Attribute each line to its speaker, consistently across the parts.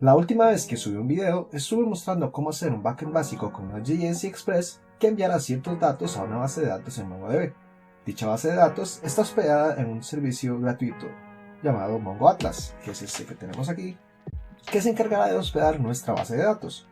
Speaker 1: La última vez que subí un video estuve mostrando cómo hacer un backend básico con Node.js y Express que enviará ciertos datos a una base de datos en MongoDB. Dicha base de datos está hospedada en un servicio gratuito llamado Mongo Atlas, que es este que tenemos aquí, que se encargará de hospedar nuestra base de datos.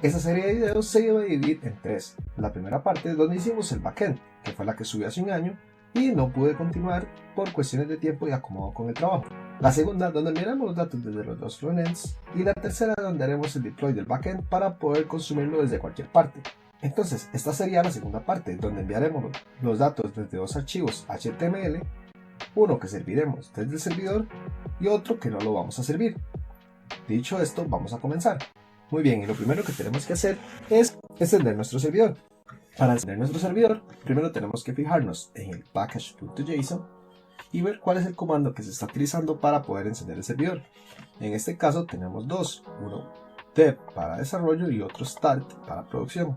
Speaker 1: Esta serie de videos se iba a dividir en tres. La primera parte donde hicimos el backend, que fue la que subí hace un año y no pude continuar por cuestiones de tiempo y acomodo con el trabajo. La segunda donde enviaremos los datos desde los dos frontends y la tercera donde haremos el deploy del backend para poder consumirlo desde cualquier parte. Entonces, esta sería la segunda parte donde enviaremos los datos desde dos archivos HTML, uno que serviremos desde el servidor y otro que no lo vamos a servir. Dicho esto, vamos a comenzar. Muy bien, y lo primero que tenemos que hacer es encender nuestro servidor. Para encender nuestro servidor, primero tenemos que fijarnos en el package.json y ver cuál es el comando que se está utilizando para poder encender el servidor. En este caso tenemos dos, uno dev para desarrollo y otro start para producción.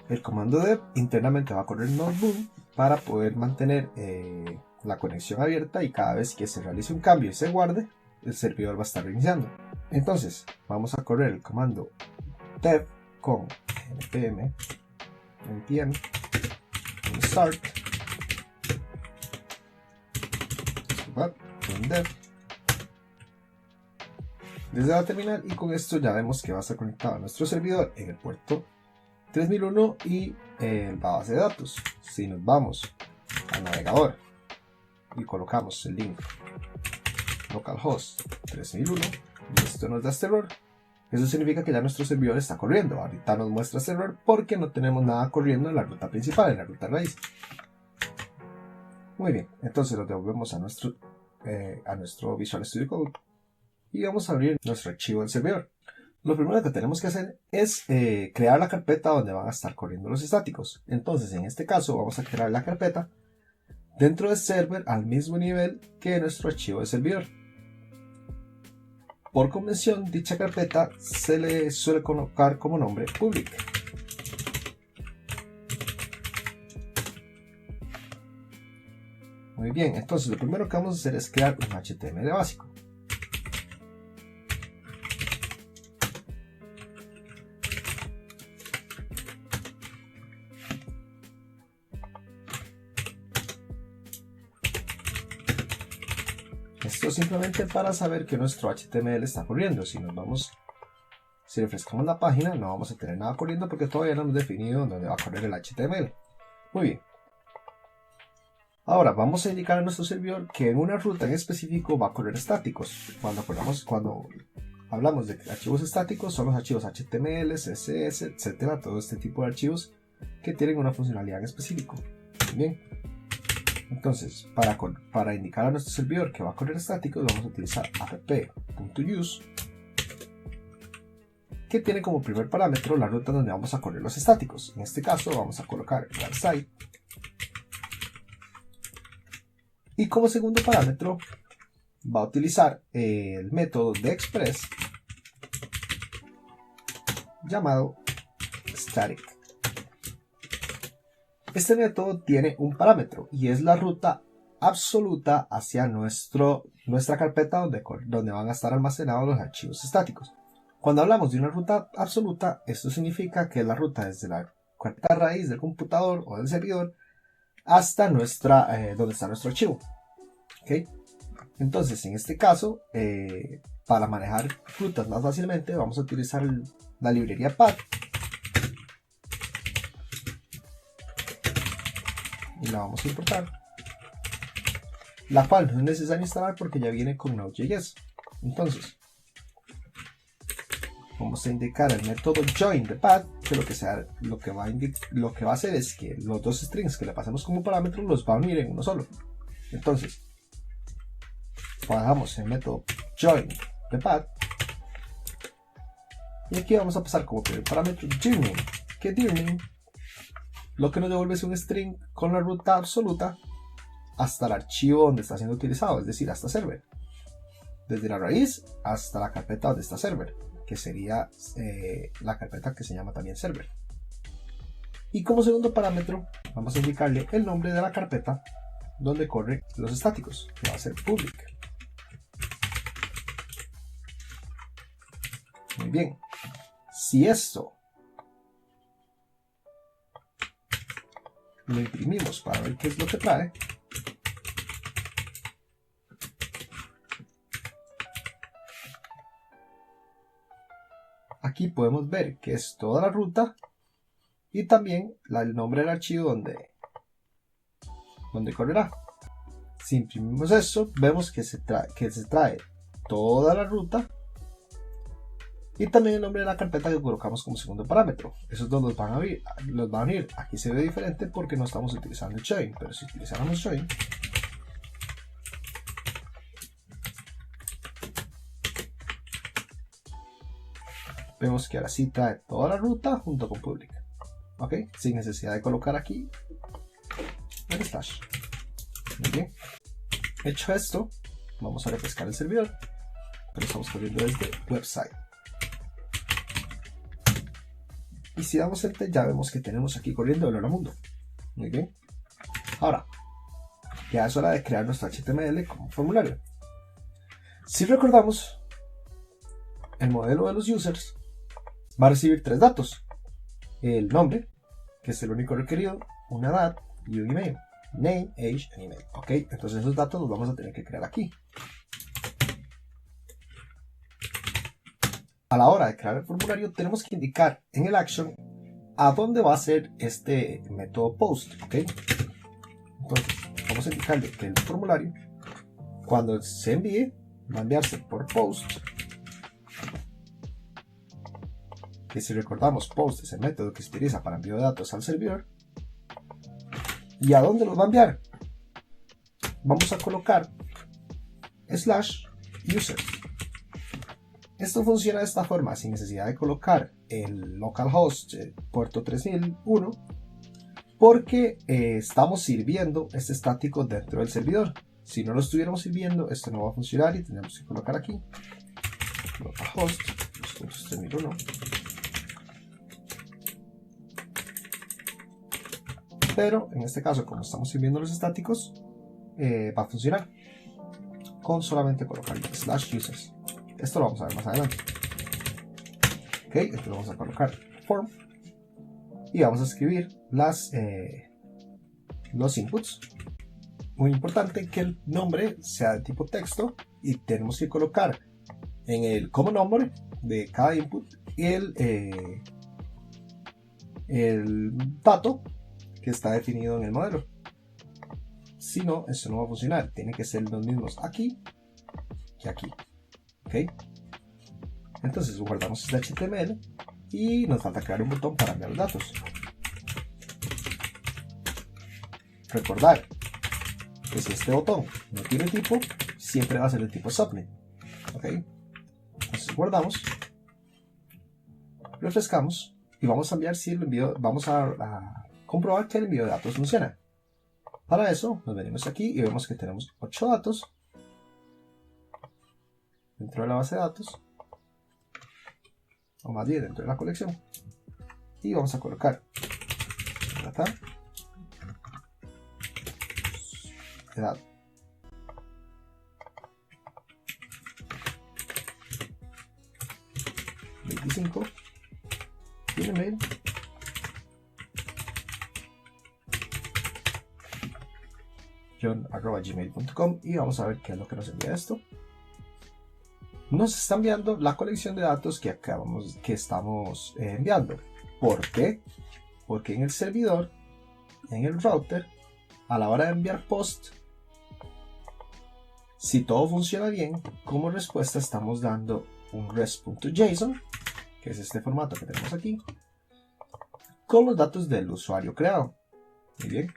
Speaker 1: El comando dev internamente va a correr nodeboom para poder mantener la conexión abierta y cada vez que se realice un cambio y se guarde, el servidor va a estar reiniciando. Entonces vamos a correr el comando dev con npm start dev desde la terminal, y con esto ya vemos que va a estar conectado a nuestro servidor en el puerto 3001 y la base de datos. Si nos vamos al navegador y colocamos el link localhost 3001 y esto nos da este error, eso significa que ya nuestro servidor está corriendo. Ahorita nos muestra este error porque no tenemos nada corriendo en la ruta principal, en la ruta raíz. Muy bien, entonces lo devolvemos a nuestro Visual Studio Code y vamos a abrir nuestro archivo del servidor. Lo primero que tenemos que hacer es crear la carpeta donde van a estar corriendo los estáticos. Entonces en este caso vamos a crear la carpeta dentro del server al mismo nivel que nuestro archivo de servidor. Por convención, dicha carpeta se le suele colocar como nombre public. Muy bien, entonces lo primero que vamos a hacer es crear un HTML básico. Esto simplemente para saber que nuestro HTML está corriendo. Si refrescamos la página, no vamos a tener nada corriendo porque todavía no hemos definido dónde va a correr el HTML. Muy bien. Ahora vamos a indicar a nuestro servidor que en una ruta en específico va a correr estáticos. Cuando hablamos de archivos estáticos, son los archivos HTML, CSS, etcétera, todo este tipo de archivos que tienen una funcionalidad en específico. Muy bien. Entonces, para indicar a nuestro servidor que va a correr estáticos, vamos a utilizar app.use, que tiene como primer parámetro la ruta donde vamos a correr los estáticos. En este caso vamos a colocar website. Y como segundo parámetro va a utilizar el método de Express llamado static. Este método tiene un parámetro y es la ruta absoluta hacia nuestra carpeta donde van a estar almacenados los archivos estáticos. Cuando hablamos de una ruta absoluta, esto significa que es la ruta desde la carpeta raíz del computador o del servidor hasta donde está nuestro archivo. ¿Okay? Entonces, en este caso, para manejar rutas más fácilmente, vamos a utilizar la librería path. Y la vamos a importar, la cual no es necesario instalar porque ya viene con Node.js. Entonces vamos a indicar el método join de path, que lo que va a hacer es que los dos strings que le pasemos como parámetro los va a unir en uno solo. Entonces bajamos el método join de path y aquí vamos a pasar como primer parámetro dirname, que dirname lo que nos devuelve es un string con la ruta absoluta hasta el archivo donde está siendo utilizado, es decir, hasta server. Desde la raíz hasta la carpeta donde está server, que sería la carpeta que se llama también server. Y como segundo parámetro, vamos a indicarle el nombre de la carpeta donde corren los estáticos, que va a ser public. Muy bien. Si esto lo imprimimos para ver qué es lo que trae, aquí podemos ver que es toda la ruta y también el nombre del archivo donde correrá. Si imprimimos esto, vemos que se trae toda la ruta y también el nombre de la carpeta que colocamos como segundo parámetro. Esos dos los van a unir. Aquí se ve diferente porque no estamos utilizando join, pero si utilizáramos join, vemos que ahora sí trae toda la ruta junto con public. ¿Ok? Sin necesidad de colocar aquí el slash. Muy bien. Hecho esto, vamos a refrescar el servidor, pero estamos corriendo desde website. Y si damos enter, ya vemos que tenemos aquí corriendo el Hola Mundo. Muy bien. Ahora, ya es hora de crear nuestro HTML como formulario. Si recordamos, el modelo de los users va a recibir tres datos: el nombre, que es el único requerido, una edad y un email. Name, age and email. Ok, entonces esos datos los vamos a tener que crear aquí. A la hora de crear el formulario, tenemos que indicar en el action a dónde va a ser este método post. Ok, entonces vamos a indicarle que el formulario, cuando se envíe, va a enviarse por post. Que si recordamos, post es el método que se utiliza para envío de datos al servidor. ¿Y a dónde los va a enviar? Vamos a colocar /user. Esto funciona de esta forma, sin necesidad de colocar el localhost puerto 3001, porque estamos sirviendo este estático dentro del servidor. Si no lo estuviéramos sirviendo, esto no va a funcionar y tenemos que colocar aquí localhost 3001. Pero en este caso, como estamos sirviendo los estáticos, va a funcionar con solamente colocar /users. Esto lo vamos a ver más adelante. Ok, entonces vamos a colocar form y vamos a escribir los inputs. Muy importante que el nombre sea de tipo texto y tenemos que colocar en el como nombre de cada input el dato que está definido en el modelo. Si no, eso no va a funcionar. Tiene que ser los mismos aquí que aquí. ¿Ok? Entonces guardamos este HTML y nos falta crear un botón para enviar los datos. Recordar que si este botón no tiene tipo, siempre va a ser el tipo submit. ¿Ok? Entonces guardamos, refrescamos y vamos a enviar si el envío, vamos a comprobar que el envío de datos funciona. Para eso nos venimos aquí y vemos que tenemos 8 datos dentro de la base de datos, o más bien dentro de la colección, y vamos a colocar data, edad, y el email, john@gmail.com, y vamos a ver qué es lo que nos envía esto. Nos está enviando la colección de datos que estamos enviando. ¿Por qué? Porque en el servidor, en el router, a la hora de enviar post, si todo funciona bien, como respuesta estamos dando un rest.json, que es este formato que tenemos aquí, con los datos del usuario creado. Muy bien.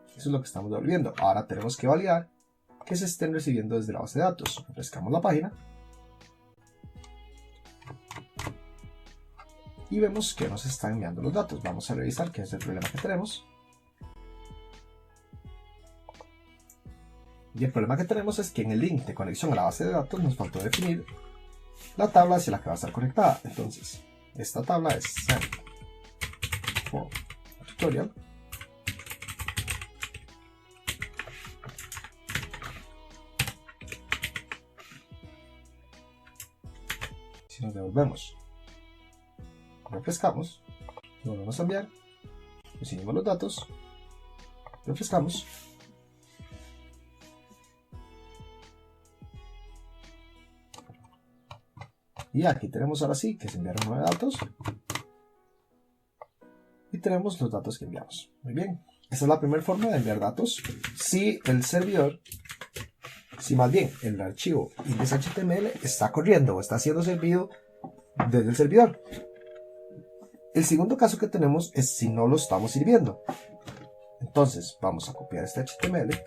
Speaker 1: Eso es lo que estamos devolviendo. Ahora tenemos que validar que se estén recibiendo desde la base de datos. Refrescamos la página y vemos que nos están enviando los datos. Vamos a revisar qué es el problema que tenemos. Y el problema que tenemos es que en el link de conexión a la base de datos nos faltó definir la tabla hacia la que va a estar conectada. Entonces, esta tabla es send for tutorial. Si nos devolvemos, refrescamos, volvemos a enviar, recibimos los datos, refrescamos, y aquí tenemos ahora sí que se enviaron 9 datos y tenemos los datos que enviamos. Muy bien, esa es la primera forma de enviar datos. Si más bien el archivo index.html está corriendo o está siendo servido desde el servidor. El segundo caso que tenemos es si no lo estamos sirviendo. Entonces vamos a copiar este HTML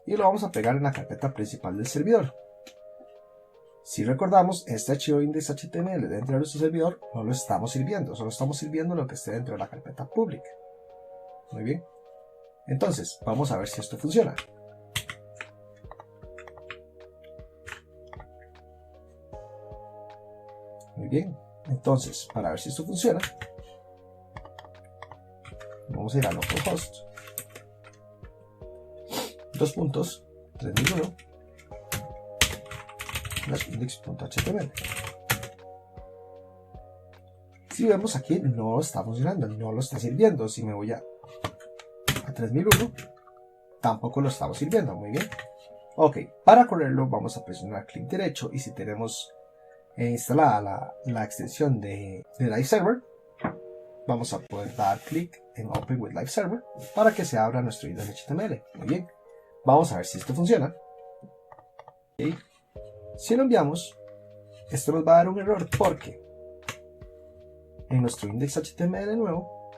Speaker 1: y lo vamos a pegar en la carpeta principal del servidor. Si recordamos, este archivo index.html dentro de nuestro servidor no lo estamos sirviendo, solo estamos sirviendo lo que esté dentro de la carpeta pública. Muy bien. Entonces, vamos a ver si esto funciona. Muy bien. Entonces, para ver si esto funciona, vamos a ir a localhost 2.3001 index.html. Si vemos aquí no está funcionando, no lo está sirviendo. Si me voy a 3001, tampoco lo estamos sirviendo. Muy bien. Ok, para correrlo vamos a presionar clic derecho y si tenemos instalada la extensión de Live Server, vamos a poder dar clic en Open with Live Server para que se abra nuestro index.html. Muy bien, vamos a ver si esto funciona. Okay. Si lo enviamos, esto nos va a dar un error porque en nuestro index.html nuevo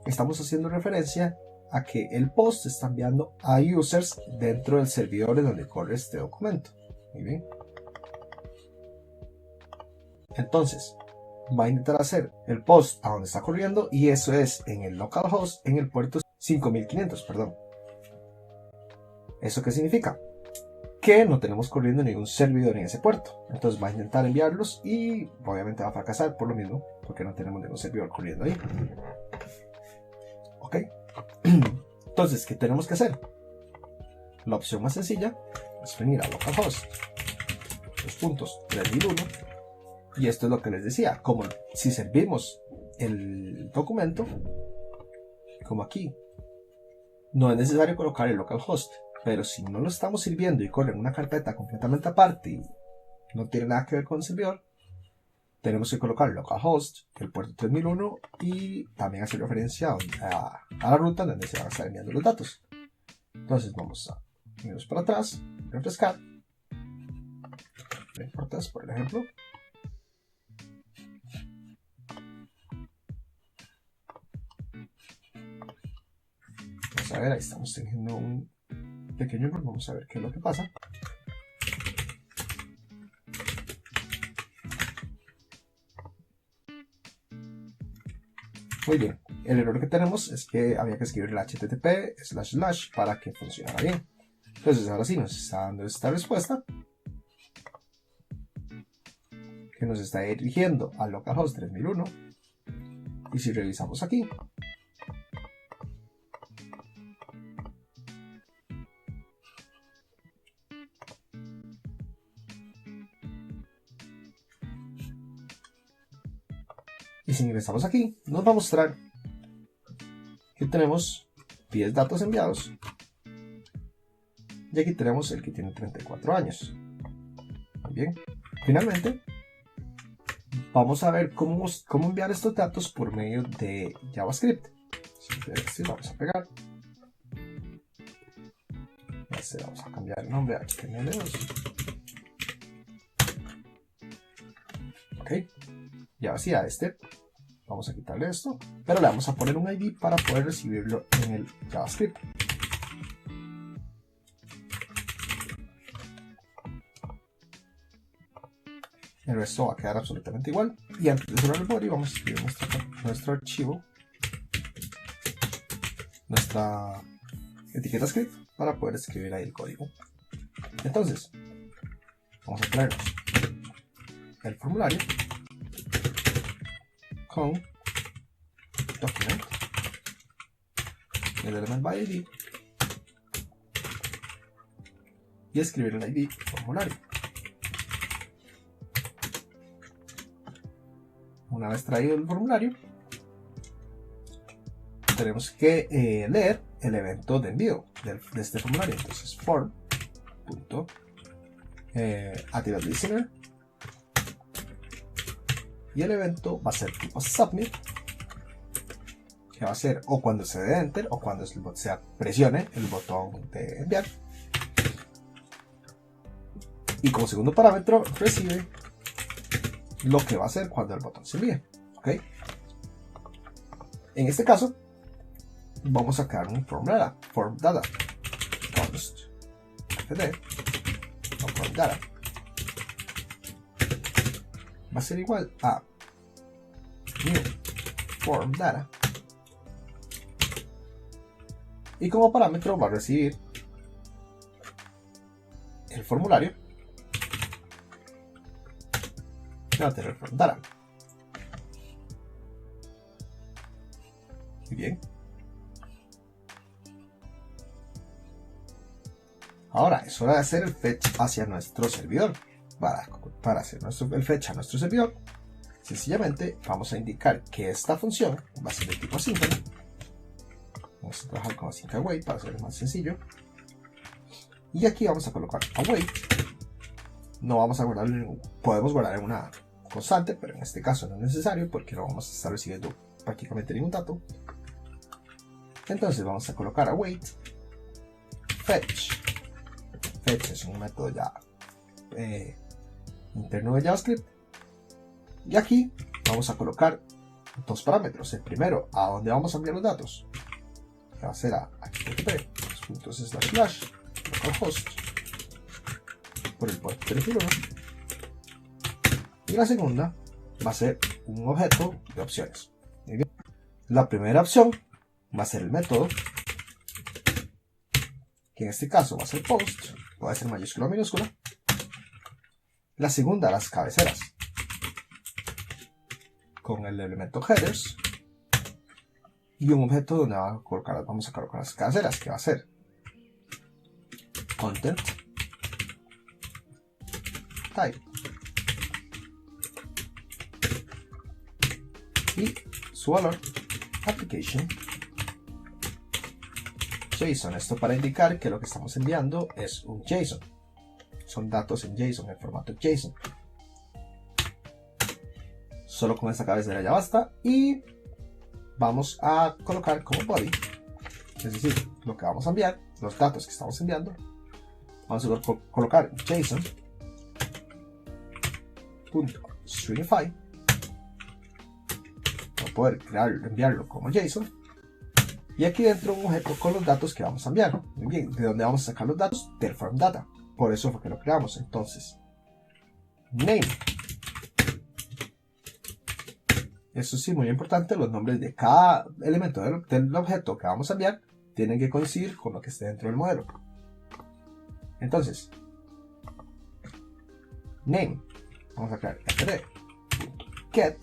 Speaker 1: estamos haciendo referencia a que el post está enviando a users dentro del servidor en donde corre este documento. Muy bien. Entonces, va a intentar hacer el post a donde está corriendo y eso es en el localhost en el puerto 5500, perdón. ¿Eso qué significa? Que no tenemos corriendo ningún servidor en ese puerto. Entonces va a intentar enviarlos y obviamente va a fracasar por lo mismo, porque no tenemos ningún servidor corriendo ahí. Ok. Entonces, ¿qué tenemos que hacer? La opción más sencilla es venir a localhost 2.3001 y esto es lo que les decía, como si servimos el documento, como aquí, no es necesario colocar el localhost. Pero si no lo estamos sirviendo y corre en una carpeta completamente aparte y no tiene nada que ver con el servidor, tenemos que colocar localhost, el puerto 3001 y también hacer referencia a la ruta donde se van a estar enviando los datos. Entonces vamos a irnos para atrás, refrescar, reportas por ejemplo. Vamos a ver, ahí estamos teniendo un pequeño error, vamos a ver qué es lo que pasa. Muy bien, el error que tenemos es que había que escribir el http:// para que funcionara bien. Entonces ahora sí nos está dando esta respuesta que nos está dirigiendo al localhost 3001 y si revisamos aquí y si ingresamos aquí, nos va a mostrar que tenemos 10 datos enviados y aquí tenemos el que tiene 34 años. Muy bien, finalmente vamos a ver cómo enviar estos datos por medio de JavaScript. Vamos a pegar, vamos a cambiar el nombre a HTML2. Ok, y ahora sí a este vamos a quitarle esto, pero le vamos a poner un ID para poder recibirlo en el JavaScript. El resto va a quedar absolutamente igual. Y antes de cerrar el body vamos a escribir nuestro archivo, nuestra etiqueta script para poder escribir ahí el código. Entonces, vamos a ponernos el formulario con document, el element by ID y escribir el ID formulario. una vez traído el formulario, tenemos que leer el evento de envío de este formulario. Entonces form.activate listener, y el evento va a ser tipo submit, que va a ser o cuando se dé enter o cuando se presione el botón de enviar. Y como segundo parámetro recibe lo que va a hacer cuando el botón se envíe. ¿Okay? En este caso vamos a crear un form data const fd o form data va a ser igual a new form data, y como parámetro va a recibir el formulario que va a tener form data. Muy bien. Ahora es hora de hacer el fetch hacia nuestro servidor. Para hacer el fetch a nuestro servidor, sencillamente vamos a indicar que esta función va a ser de tipo asíncrono. Vamos a trabajar con async await para hacerlo más sencillo. Y aquí vamos a colocar await. No vamos a guardar, podemos guardar en una constante, pero en este caso no es necesario porque no vamos a estar recibiendo prácticamente ningún dato. Entonces vamos a colocar await fetch. Fetch es un método ya interno de JavaScript, y aquí vamos a colocar dos parámetros. El primero, a dónde vamos a enviar los datos, que va a ser a http://localhost por el puerto 31, y la segunda va a ser un objeto de opciones. Muy bien. La primera opción va a ser el método, que en este caso va a ser post, puede ser mayúscula o minúscula. La segunda, las cabeceras, con el elemento headers, y un objeto donde vamos a colocar las cabeceras, que va a ser content type y su valor application JSON. Esto para indicar que lo que estamos enviando es un JSON. Son datos en JSON, en formato JSON. Solo con esta cabecera ya basta, y vamos a colocar como body, es decir, lo que vamos a enviar, los datos que estamos enviando. Vamos a colocar JSON.stringify para poder enviarlo como JSON. Y aquí dentro un objeto con los datos que vamos a enviar. Muy bien, ¿de dónde vamos a sacar los datos? Del form data. Por eso fue que lo creamos. Entonces, name. Eso sí, muy importante, los nombres de cada elemento del objeto que vamos a enviar tienen que coincidir con lo que esté dentro del modelo. Entonces, name, vamos a crear get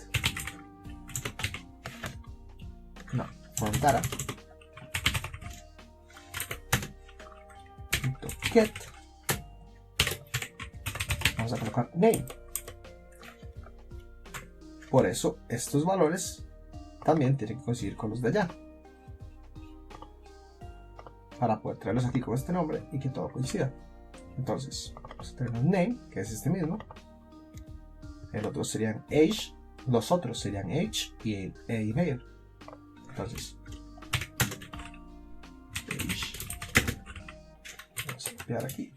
Speaker 1: form data get, vamos a colocar name. Por eso estos valores también tienen que coincidir con los de allá, para poder traerlos aquí con este nombre y que todo coincida. Entonces vamos a tener un name, que es este mismo. El otro serían age, los otros serían age y email. Entonces age, vamos a copiar aquí.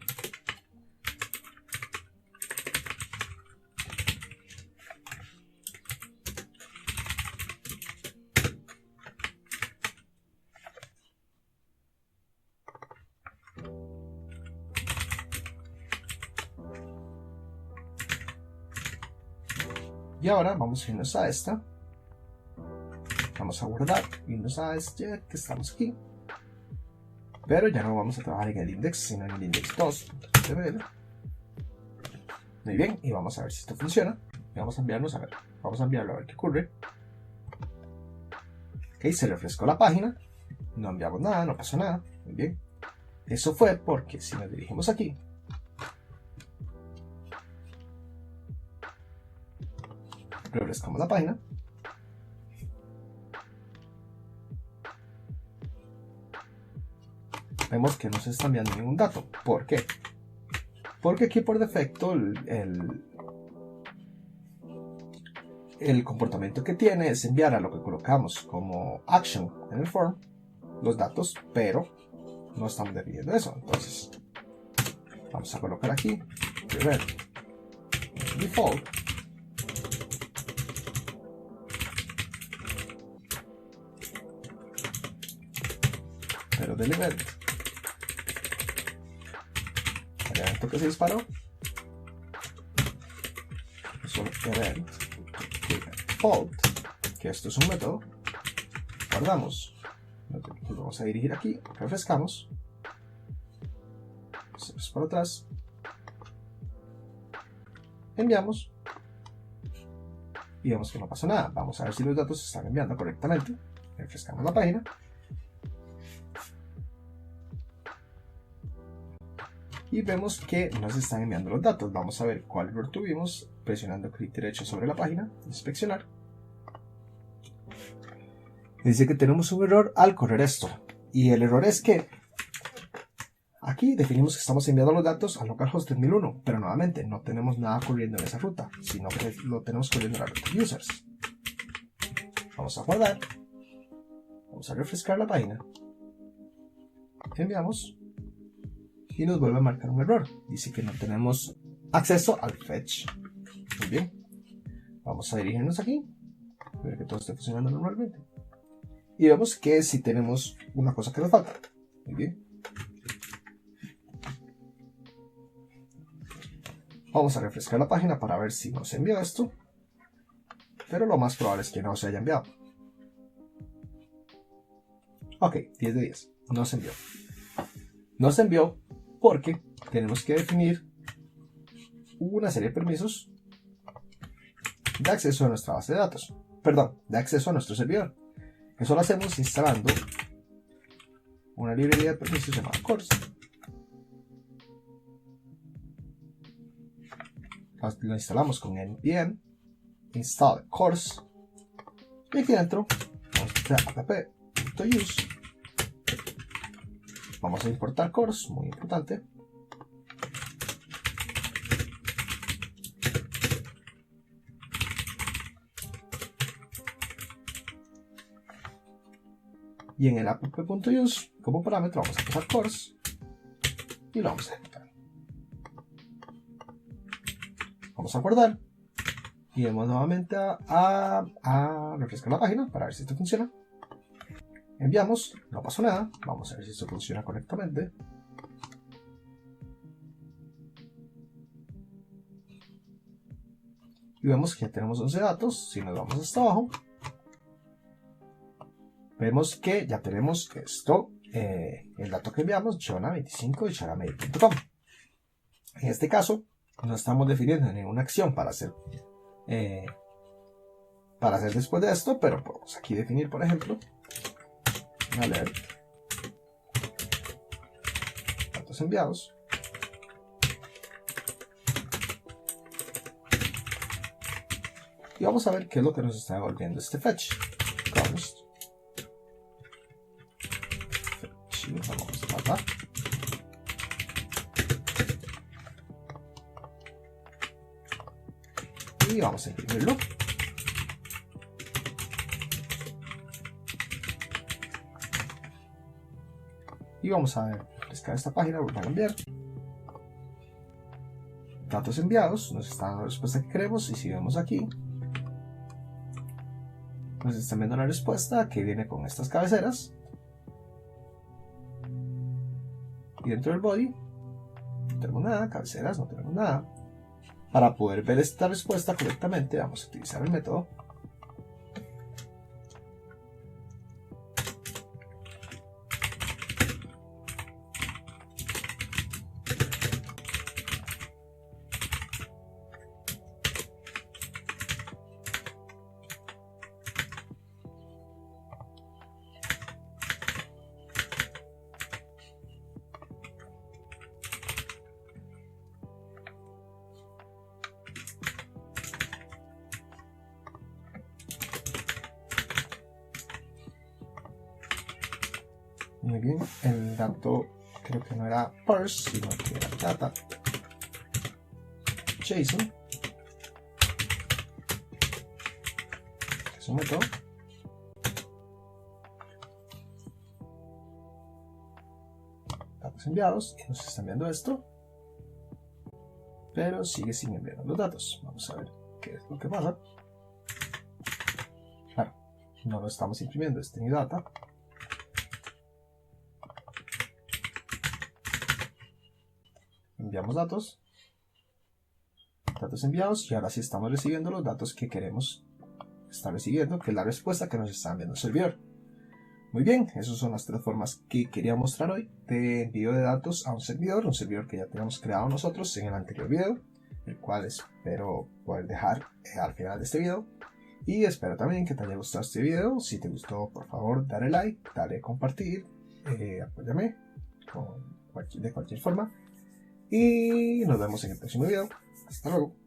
Speaker 1: Y ahora vamos a irnos a esta, vamos a guardar, irnos a este que estamos aquí, pero ya no vamos a trabajar en el index, sino en el index2.html. Muy bien, y vamos a ver si esto funciona. Y vamos a enviarnos a ver, vamos a enviarlo a ver qué ocurre. Ok, se refrescó la página, no enviamos nada, no pasó nada. Muy bien, eso fue porque si nos dirigimos aquí, Refrescamos la página. Vemos que no se está enviando ningún dato. ¿Por qué? Porque aquí por defecto el comportamiento que tiene es enviar a lo que colocamos como action en el form los datos, pero no estamos definiendo eso. Entonces vamos a colocar aquí revert default pero del event el evento que se disparó es un event default, que esto es un método. Guardamos, lo vamos a dirigir aquí, refrescamos, hacemos por atrás, enviamos y vemos que no pasó nada. Vamos a ver si los datos se están enviando correctamente. Refrescamos la página y vemos que no se están enviando los datos. Vamos a ver cuál error tuvimos presionando clic derecho sobre la página, inspeccionar. Dice que tenemos un error al correr esto, y el error es que aquí definimos que estamos enviando los datos al localhost 3001, pero nuevamente no tenemos nada corriendo en esa ruta, sino que lo tenemos corriendo en la ruta users. Vamos a guardar, vamos a refrescar la página, enviamos y nos vuelve a marcar un error. Dice que no tenemos acceso al fetch. Muy bien, vamos a dirigirnos aquí, ver que todo esté funcionando normalmente. Y vemos que si tenemos una cosa que nos falta. Muy bien. Vamos a refrescar la página para ver si nos envió esto. Pero lo más probable es que no se haya enviado. Ok, 10 de 10. No se envió. No se envió porque tenemos que definir una serie de permisos de acceso a nuestra base de datos. Perdón, de acceso a nuestro servidor. Eso lo hacemos instalando una librería de permisos llamada CORS. Lo instalamos con npm install CORS y aquí dentro vamos a app.use. Vamos a importar CORS, muy importante. Y en el app.use como parámetro vamos a pasar CORS y lo vamos a ejecutar. Vamos a guardar y vamos nuevamente a refrescar la página para ver si esto funciona. Enviamos, no pasó nada. Vamos a ver si esto funciona correctamente. Y vemos que ya tenemos 11 datos. Si nos vamos hasta abajo, vemos que ya tenemos esto, el dato que enviamos, Jonah25 de charamail.com. En este caso, no estamos definiendo ninguna acción para hacer después de esto, pero podemos aquí definir, por ejemplo, alert, datos enviados, y vamos a ver qué es lo que nos está devolviendo este fetch. Const fetch, vamos a tratar. Y vamos a imprimirlo. Y vamos a refrescar esta página, volver a enviar. Datos enviados, nos está dando la respuesta que queremos. Y si vemos aquí, nos está enviando una respuesta que viene con estas cabeceras. Y dentro del body, no tenemos nada, cabeceras, no tenemos nada. Para poder ver esta respuesta correctamente, vamos a utilizar el método Muy bien, el dato creo que no era parse, sino que era data JSON. Es un método. Datos enviados, y nos está enviando esto, pero sigue sin enviar los datos. Vamos a ver qué es lo que pasa. Claro, no lo estamos imprimiendo, este ni data. Enviamos datos enviados, y ahora sí estamos recibiendo los datos que queremos estar recibiendo, que es la respuesta que nos está enviando el servidor. Muy bien, esas son las 3 formas que quería mostrar hoy de envío de datos a un servidor que ya tenemos creado nosotros en el anterior video, el cual espero poder dejar al final de este video. Y espero también que te haya gustado este video. Si te gustó, por favor dale like, dale compartir, apóyame de cualquier forma, y nos vemos en el próximo video. Hasta luego.